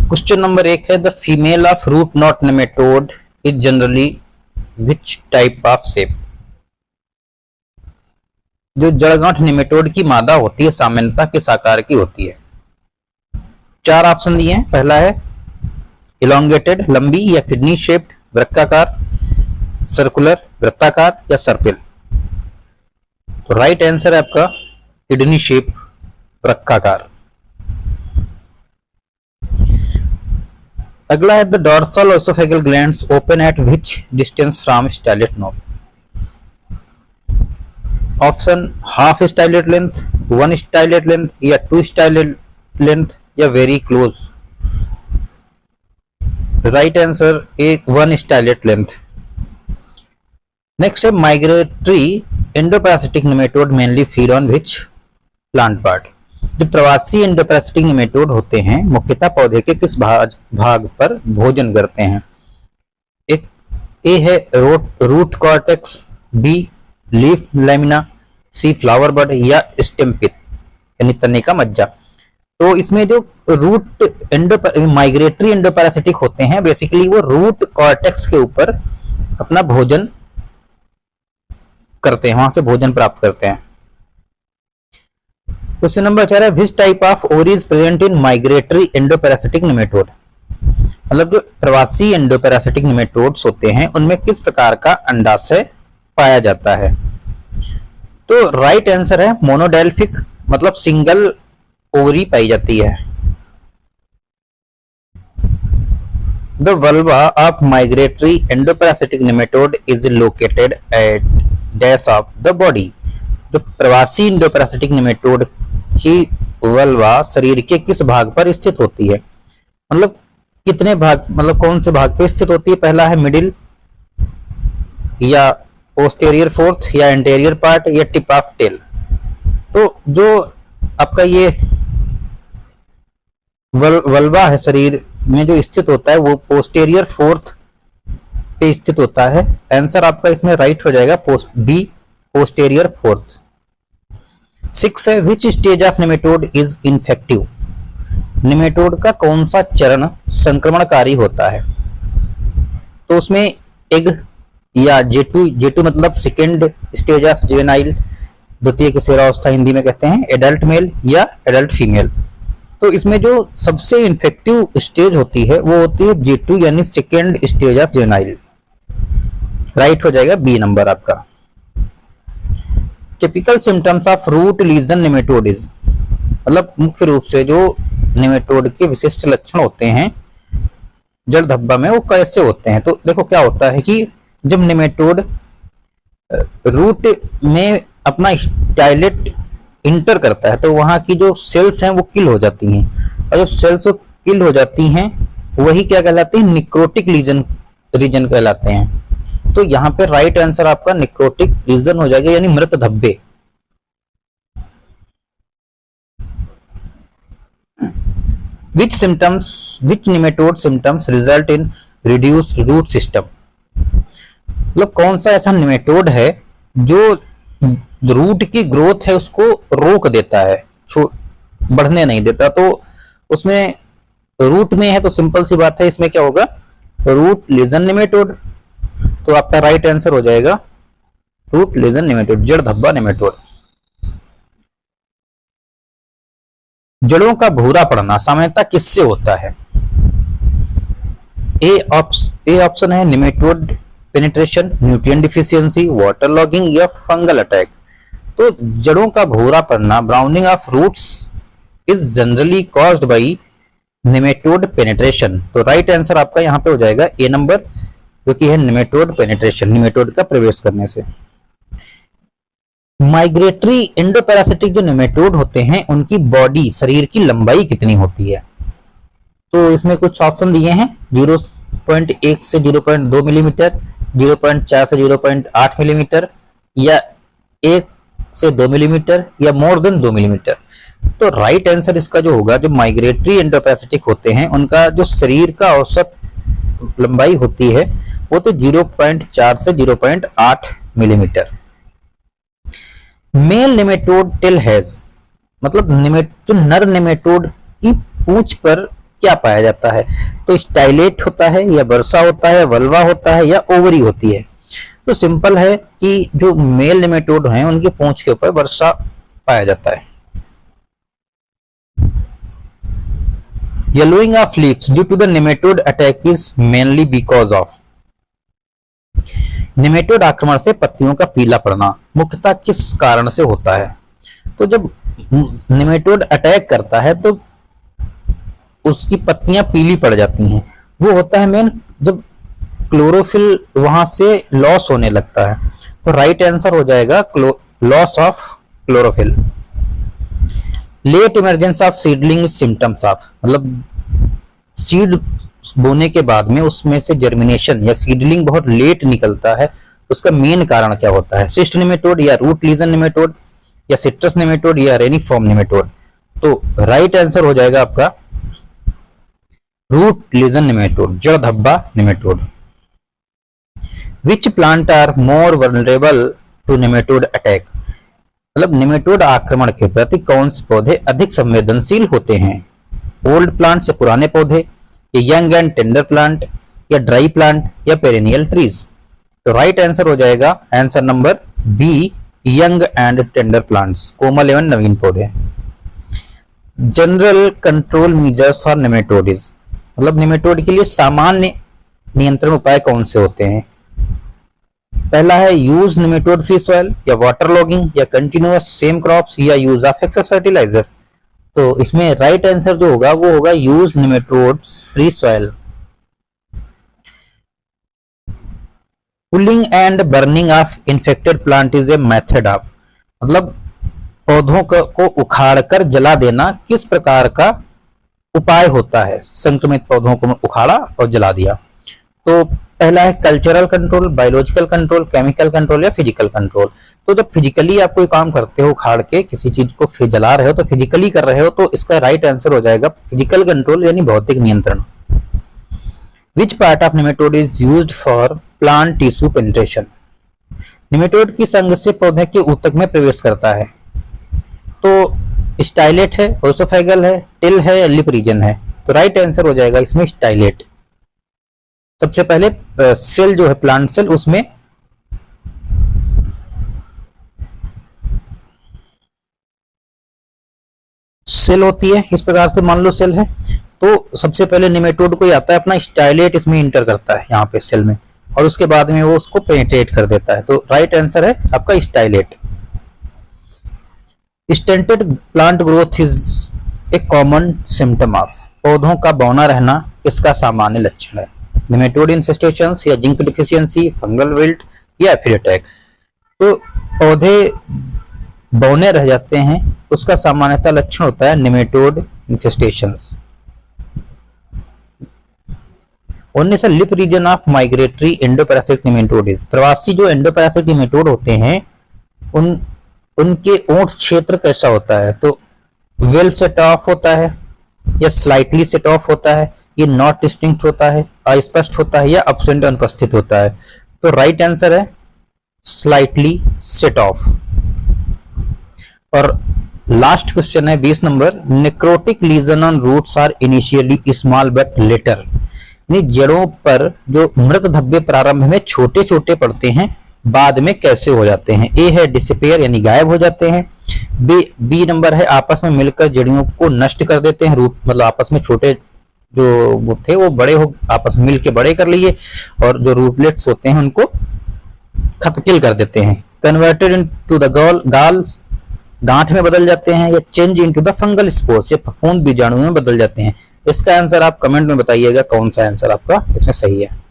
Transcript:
Question number 1 है the female of root knot nematode is generally which type of shape. जो जड़गांठ nematode की मादा होती है सामान्यतः किस आकार की होती है। 4 ऑप्शन दिए हैं। पहला है इलोंगेटेड लंबी या किडनी शेप्ड वृत्ताकार, सर्कुलर वृत्ताकार या सर्पिल। तो राइट आंसर है आपका किडनी शेप वृत्ताकार। अगला है the dorsal oesophageal glands open at which distance from stylet knob. Option half stylet length, 1 stylet length या 2 स्टाइलेट लेंथ या वेरी क्लोज। राइट आंसर एक 1 स्टाइलेट लेंथ। नेक्स्ट है migratory endoparasitic nematode mainly feed on which plant part. जो प्रवासी एंडोपैरासिटिक nematode होते हैं मुख्यतः पौधे के किस भाग पर भोजन करते हैं। एक ए है root cortex, B leaf lamina, C flower bud या स्टेम पिथ यानी तने का मज्जा। तो इसमें जो रूट माइग्रेटरी एंडोपैरासिटिक होते हैं बेसिकली वो रूट कॉर्टेक्स के ऊपर अपना भोजन करते हैं, वहां से भोजन प्राप्त करते हैं। क्वेश्चन नंबर 4 है which type of ovary is present in migratory endoparasitic nematode. मतलब जो प्रवासी एंडोपैरासिटिक नेमेटोड्स होते हैं उनमें किस प्रकार का अंडाशय पाया जाता है। तो राइट आंसर है मोनोडेल्फिक, मतलब सिंगल ओवरी पाई जाती है। The vulva of migratory endoparasitic nematode is located at dash of the body. जो प्रवासी एंडोपैरासिटिक नेमेटोड की वल्वा शरीर के किस भाग पर स्थित होती है। मतलब कितने भाग, मतलब कौन से भाग पर स्थित होती है। पहला है मिडिल या पोस्टेरियर फोर्थ या एंटेरियर पार्ट या टिप ऑफ टेल। तो जो आपका ये वल्वा है शरीर में जो स्थित होता है वो पोस्टेरियर फोर्थ पे स्थित होता है। आंसर आपका इसमें राइट हो जाएगा बी पोस्टेरियर फोर्थ। 6 है which stage of nematode is infective. Nematode का कौन सा चरण संक्रमणकारी होता है। तो उसमें एग या J2 मतलब सेकेंड स्टेज ऑफ जुवेनाइल, द्वितीय किशोरावस्था हिंदी में कहते हैं, एडल्ट मेल या एडल्ट फीमेल। तो इसमें जो सबसे इन्फेक्टिव स्टेज होती है वो होती है J2 यानी second stage of juvenile. Right हो जाएगा बी नंबर आपका। Typical symptoms of root lesion nematode is. मतलब मुख्य रूप से जो नेमेटोड के विशिष्ट लक्षण होते हैं जड़ धब्बा में वो कैसे होते हैं। तो देखो क्या होता है कि जब नेमेटोड रूट में अपना स्टाइलेट इंटर करता है तो वहां की जो सेल्स हैं वो किल हो जाती हैं, और जब सेल्स किल हो जाती हैं वही क्या कहलाते हैं, निक्रोटिक रीजन कहलाते हैं। तो यहाँ पे राइट आंसर आपका निक्रोटिक रीजन हो जाएगा यानी मृत धब्बे। which nematode symptoms result in reduced root system। मतलब कौन सा ऐसा नेमेटोड है जो रूट की ग्रोथ है उसको रोक देता है, बढ़ने नहीं देता। तो उसमें रूट में है तो सिंपल सी बात है इसमें क्या होगा, रूट लीजन नेमेटोड। तो आपका राइट आंसर हो जाएगा रूट लीजन नेमेटोड, जड़ धब्बा नेमेटोड। जड़ों का भूरा पड़ना सामान्यतः किससे होता है। ए ऑप्शन है nematode penetration, nutrient deficiency, water logging या फंगल अटैक। तो जड़ों का भूरा पड़ना browning of roots is generally caused by nematode penetration. तो राइट आंसर आपका यहाँ पे हो जाएगा ए नंबर, जो कि है नेमेटोड पेनिट्रेशन, नेमेटोड का प्रवेश करने से। माइग्रेटरी एंडोपैरासिटिक जो नेमेटोड होते हैं उनकी बॉडी शरीर की लंबाई कितनी होती है। तो इसमें कुछ ऑप्शन दिए हैं 0.1 से 0.2 मिलीमीटर, 0.4 से 0.8 मिलीमीटर या 1 से 2 मिलीमीटर या मोर देन 2 मिलीमीटर। तो राइट आंसर इसका जो होगा, जो माइग्रेटरी एंडोपैरासिटिक होते हैं उनका जो शरीर का औसत लंबाई होती है वो तो 0.4 से 0.8 millimetre. Male nematode tail has, मतलब जो नर नेमेटोड की पूंछ पर क्या पाया जाता है? तो स्टाइलेट होता है या वर्षा होता है, वल्वा होता है या ओवरी होती है? तो सिंपल है कि जो मेल नेमेटोड हैं उनकी पूंछ के ऊपर वर्षा पाया जाता है। Yellowing of leaves due to the nematode attack is mainly because of. Nematode आक्रमण से पत्तियों का पीला पड़ना मुख्यतः किस कारण से होता है? तो जब नेमेटोड अटैक करता है तो उसकी पत्तियां पीली पड़ जाती हैं, वो होता है मेन जब क्लोरोफिल वहां से लॉस होने लगता है। तो राइट आंसर हो जाएगा loss of chlorophyll. Late emergence of seedling symptoms of, मतलब सीड बोने के बाद में उसमें से जर्मिनेशन या सीडलिंग बहुत लेट निकलता है, उसका मेन कारण क्या होता है? सिस्ट नेमेटोड या रूट लीजन नेमेटोड या सिट्रस नेमेटोड या रेनिफॉर्म नेमेटोड? तो राइट आंसर हो जाएगा आपका रूट लीजन नेमेटोड, जड़ धब्बा nematode. Which plant are more vulnerable to nematode attack, मतलब नेमेटोड आक्रमण के प्रति कौन से पौधे अधिक संवेदनशील होते हैं? ओल्ड प्लांट से पुराने पौधे, या यंग एंड टेंडर प्लांट, या ड्राई प्लांट, या पेरेनियल ट्रीज? तो राइट आंसर हो जाएगा answer number B, young and tender plants, कोमल एवं नवीन पौधे। General control measures for nematodes, मतलब नेमेटोड के लिए सामान्य नियंत्रण उपाय कौन से होते हैं? पहला है यूज नेमेटोड फ्री सॉइल, या वाटर लॉगिंग, या कंटिन्यूअस सेम क्रॉप्स, या यूज ऑफ एक्सेस फर्टिलाइजर? तो इसमें राइट आंसर जो होगा वो होगा use nematodes free soil. Pulling and burning of infected plant is a method of, मतलब पौधों को उखाड़कर जला देना किस प्रकार का उपाय होता है? संक्रमित पौधों को उखाड़ा और जला दिया। तो पहला है cultural control, biological control, chemical control, या फिजिकल कंट्रोल? तो जब फिजिकली आप कोई काम करते हो, उखाड़ के किसी चीज को जला रहे हो तो फिजिकली कर रहे हो, तो इसका राइट आंसर हो जाएगा फिजिकल कंट्रोल यानी भौतिक नियंत्रण। Which part of nematode is used for plant tissue penetration, nematode किस अंग से पौधे के ऊतक में प्रवेश करता है? तो स्टाइलेट है, ओसोफेगल है, टिल है, या लिप रीजन है? तो राइट आंसर हो जाएगा इसमें स्टाइलेट। सबसे पहले सेल जो है प्लांट सेल, उसमें सेल होती है, इस प्रकार से मान लो सेल है, तो सबसे पहले नेमेटोड को आता है अपना स्टाइलेट इसमें इंटर करता है यहाँ पे सेल में, और उसके बाद में वो उसको पेनिट्रेट कर देता है। तो राइट आंसर है आपका stylet. Stunted plant growth is a common symptom of, पौधों का बौना रहना किसका सामान्य लक्षण है? नेमेटोड इन्फेस्टेशन, या जिंक डिफिशियंसी, फंगल विल्ट, या एफिड अटैक? तो पौधे बौने रह जाते हैं, उसका सामान्यतः लक्षण होता है नेमेटोड इन्फेस्टेशंस। उनमें से lip region of migratory endoparasitic nematode, प्रवासी जो एंडोपैरासिटिक नेमेटोड होते हैं उनके ओंठ क्षेत्र कैसा होता है? तो वेल सेट ऑफ होता है, या स्लाइटली सेट ऑफ होता है, ये नॉट डिस्टिंक्ट होता है, अस्पष्ट होता है, या एब्सेंट अनुपस्थित होता है? तो राइट आंसर है स्लाइटली सेट ऑफ। और लास्ट क्वेश्चन है 20 number, necrotic lesion on roots are initially small but later, जड़ों पर जो मृत धब्बे प्रारंभ में छोटे छोटे पड़ते हैं, बाद में कैसे हो जाते हैं? ए है डिसअपीयर यानी गायब हो जाते हैं, बी नंबर है आपस में मिलकर जड़ियों को नष्ट कर देते हैं, रूट मतलब आपस में छोटे जो वो थे वो बड़े हो आपस में मिलकर बड़े कर लिए, और जो रूटलेट्स होते हैं उनको खतकिल कर देते हैं। कन्वर्टेड इनटू द गॉल्स, गांठ में बदल जाते हैं, या change into the fungal spores, या फफूंद बीजाणु में बदल जाते हैं? इसका आंसर आप कमेंट में बताइएगा कौन सा आंसर आपका इसमें सही है।